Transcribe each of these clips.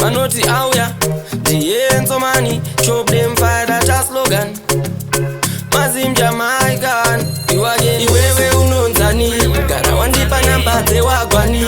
vanoti auya ndienzo mani chop them fire that a slogan mazimja maikan iwewe unonzani gara wandipa namba dzewagwani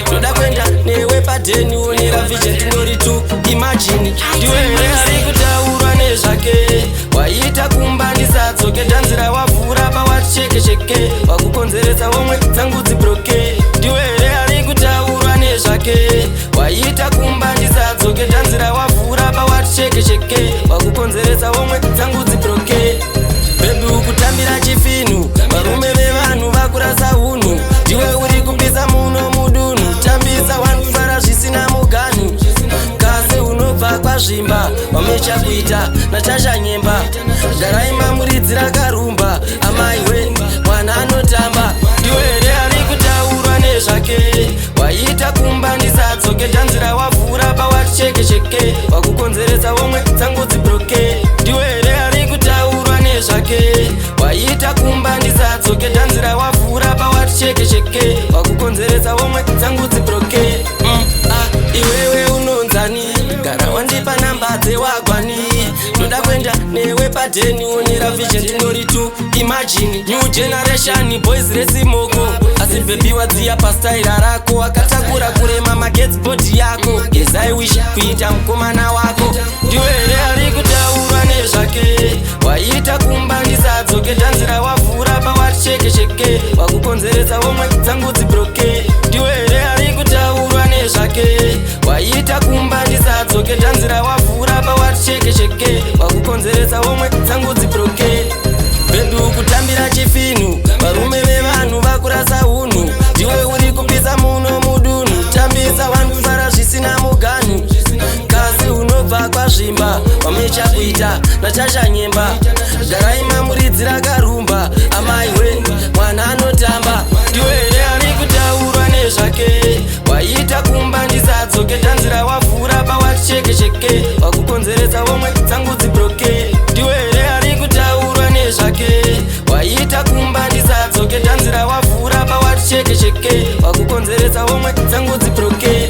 ndoda kwenda newe padheni onera vision tinori tu imagine ndiwewe ari kutaura nezvake waita kumba ndisadzoke dhanzira wavhura pawatichekecheke wakukonzeredza womwe dzangu dzibroke ndiwewe ari kutaura nezvake waita kumba ndisadzoke dhanzira wavhura pawatichekecheke wakukonzeredza womwe dzangu dzibroke bebi ukutambira chifinu varume vevanhu vakurasa unhu ndiwe uri kupisa muno mudunhu tambisa wanufara zvisina muganhu kasi unobva kwazvimba wamechakuita nachashanyemba garaimamuridzira karumba amaiwe mwana anotamba ndiwe here ari kutaurwa nezvake waita kumba ndisadzoke dhanzira wavhura pawatichekecheke wakukonzeredza womwe dzangu dzibroke ndiwe here ari kutaurwa nezvake waita kumba ndisadzoke dhanzira wavhura pawatichekecheke wakukonzeredza womwe dzangu dzibroke iwewe unonzani gara wandipa namba dzewagwani ndoda kwenda newe padheni onera vision tinori tu imagine new generation boys resimoko asi bebi wadziya pastaira rako akatakura kurema magetsbodi yako yes I wish kuita mukomana wako ndiwe here ari kutaura nezvake waita kumba ndisadzoke dhanzira wavhura pawatichekecheke wakukonzeredza womwe dzangu dzibroke ndiwe here ari kutaura nezvake waita kumba ndisadzoke dhanzira wavhura pawatichekecheke wakukonzeredza womwe dzangu dzibroke bebi ukutambira chifinu varume vevanhu vakurasa unhu ndiwe uri kupisa muno mudunhu tambisa wanufara zvisina muganhu kasi unobva kwazvimba wamechakuita nachashanyemba garaimamuridzira karumba amaiwe mwana anotamba ndiwe here ari kutaurwa nezvake waita kumba ndisadzoke dhanzira wavhura pawatichekecheke wakukonzeredza womwe dzangu dzibroke ndiwe here ari kutaurwa nezvake waita kumba ndisadzoke dhanzira wavhura pawatichekecheke wakukonzeredza womwe dzangu dzibroke